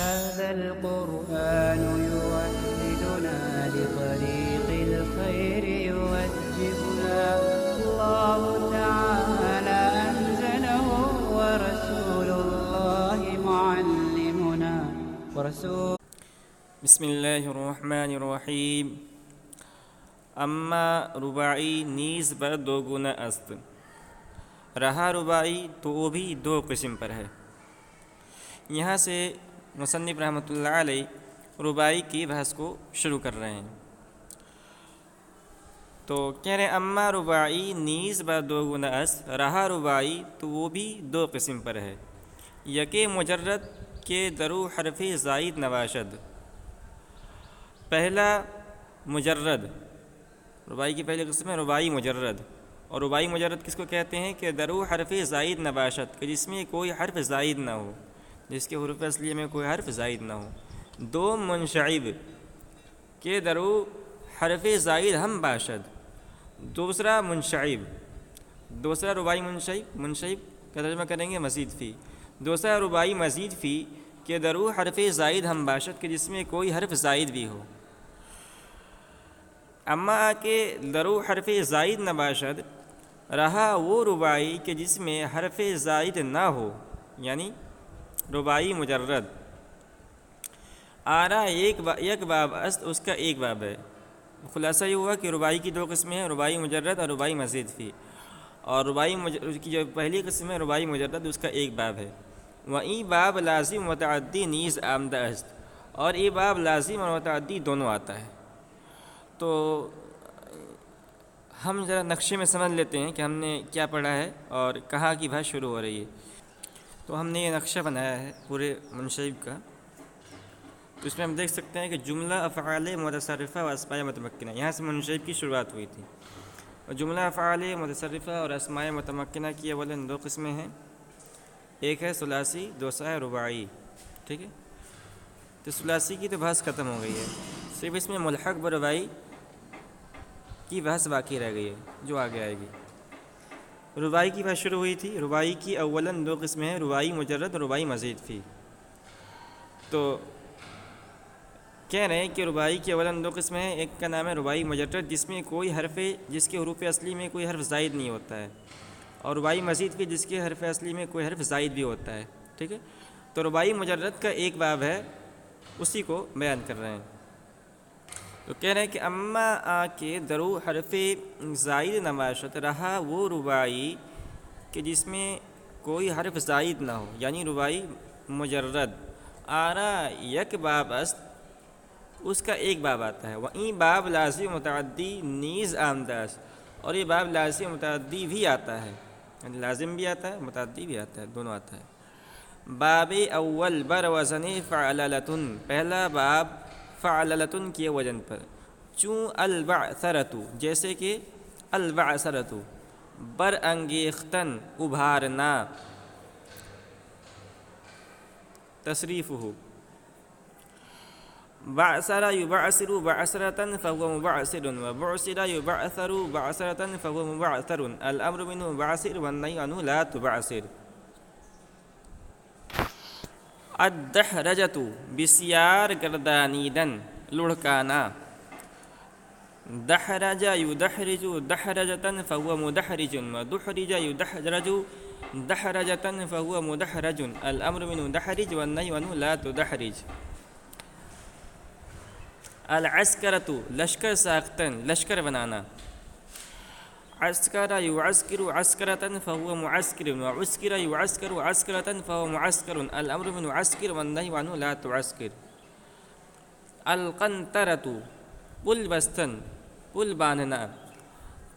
هذا القرآن يوحدنا لطريق الخير يوجهنا الله تعالى أنزله ورسول الله معلمنا بسم الله الرحمن الرحیم. اما رباعی نیز بر دو گنا است. رہا رباعی تو وہ بھی دو قسم پر ہے. یہاں سے مصنف رحمۃ اللہ علیہ رباعی کی بحث کو شروع کر رہے ہیں. تو کہہ رہے ہیں اما رباعی نیز بر دو گنا است. رہا رباعی تو وہ بھی دو قسم پر ہے. یکے مجرد کے درو حرف زائد نواشد. پہلا مجرد، رباعی کی پہلی قسم ہے رباعی مجرد. اور رباعی مجرد کس کو کہتے ہیں کہ درو حرف زائد نباشت، کہ جس میں کوئی حرف زائد نہ ہو، جس کے حروف اصلیہ میں کوئی حرف زائد نہ ہو. دو منشعب کہ درو حرف زائد ہم باشد. دوسرا منشعب، دوسرا رباعی منشعب کا ترجمہ کریں گے مزید فی. دوسرا رباعی مزید فی کہ درو حرف زائد ہم باشد، کہ جس میں کوئی حرف زائد بھی ہو. اما کہ درو حرف زائد نہ باشد، رہا وہ رباعی کہ جس میں حرف زائد نہ ہو، یعنی رباعی مجرد. آرا یک باب است، اس کا ایک باب ہے. خلاصہ یہ ہوا کہ رباعی کی دو قسمیں ہیں، رباعی مجرد اور رباعی مزید فی. اور رباعی کی جو پہلی قسم ہے رباعی مجرد، اس کا ایک باب ہے. وہیں باب لازم متعدی نیز آمدہ است، اور یہ باب لازم اور متعدی دونوں آتا ہے. تو ہم ذرا نقشے میں سمجھ لیتے ہیں کہ ہم نے کیا پڑھا ہے اور کہاں کی بحث شروع ہو رہی ہے. تو ہم نے یہ نقشہ بنایا ہے پورے منشعب کا. تو اس میں ہم دیکھ سکتے ہیں کہ جملہ افعال متصرفہ و اسماء متمکنہ، یہاں سے منشعب کی شروعات ہوئی تھی. اور جملہ افعال متصرفہ اور اسماء متمکنہ کی اولاً دو قسمیں ہیں، ایک ہے ثلاثی، دوسرا ہے رباعی. ٹھیک ہے. تو ثلاثی کی تو بحث ختم ہو گئی ہے، صرف اس میں ملحق برباعی کی بحث باقی رہ گئی ہے جو آگے آئے گی. رباعی کی بحث شروع ہوئی تھی. رباعی کی اولاً دو قسمیں ہیں، رباعی مجرد اور رباعی مزید فی. تو کہہ رہے ہیں کہ رباعی کی اولاً دو قسمیں ہیں. ایک کا نام ہے رباعی مجرد، جس میں کوئی حرف، جس کے حروف اصلی میں کوئی حرف زائد نہیں ہوتا ہے. اور رباعی مزید فی، جس کے حرف اصلی میں کوئی حرف زائد بھی ہوتا ہے. ٹھیک ہے. تو رباعی مجرد کا ایک باب ہے، اسی کو بیان کر رہے ہیں. تو کہہ رہے ہیں کہ اما آ کے درو حرف زائد نباشت، رہا وہ رباعی کہ جس میں کوئی حرف زائد نہ ہو، یعنی رباعی مجرد. آرا یک باب است، اس کا ایک باب آتا ہے. وہیں باب لازم متعدی نیز آمدہ است، اور یہ باب لازم متعدی بھی آتا ہے، یعنی لازم بھی آتا ہے متعدی بھی آتا ہے، دونوں آتا ہے. باب اول بر وزن فعللتن، پہلا باب فعللتن کے وزن پر. چون البعثرۃ، جیسے کہ البعثرۃ. بر انگیختن، ابھارنا. تصریف ہو بعثر یبعثر بعثرة فهو مبعثر، وبعثر یبعثر بعثرة فهو مبعثر. الامر منه بعثر والنهي عنه لا تبعثر. الدحرجۃ، بسیار گردانیدن، لڑکانا. دحرج یدحرج دحرجة فهو مدحرج، ودحرج یدحرج دحرجة فهو مدحرج. الامر منه دحرج والنهي عنه لا تدحرج. العسکرۃ، لشکر ساختن، لشکر بنانا. عسکر یعسکر عسکرة فهو معسکر، وعسکر یعسکر عسکرة فهو معسکر. الامر من عسکر والنهی عنه لا تعسکر. القنطرۃ، پل بستن، پل باندھنا.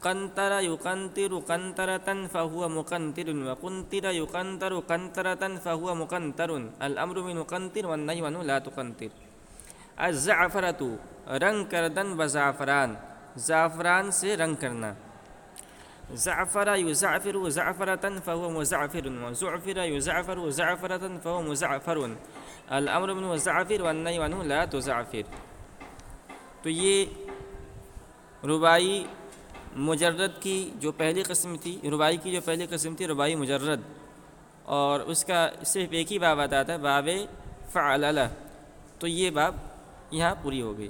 قنطر یقنطر قنطرة فهو مقنطر، وقنطر یقنطر قنطرة فهو مقنطر. الامر من قنطر والنهی عنه لا تقنطر. الزعفرۃ، رنگ کردن بزعفران، زعفران سے رنگ کرنا. زعفر یزعفر زعفرة فهو مزعفر، وزعفر یزعفر زعفرة فهو مزعفر. الامر من زعفر والنهی عنه لا تزعفر. تو یہ رباعی مجرد کی جو پہلی قسم تھی، رباعی کی جو پہلی قسم تھی رباعی مجرد، اور اس کا صرف ایک ہی باب آتا ہے، باب فعلل، تو یہ باب یہاں پوری ہو گئی۔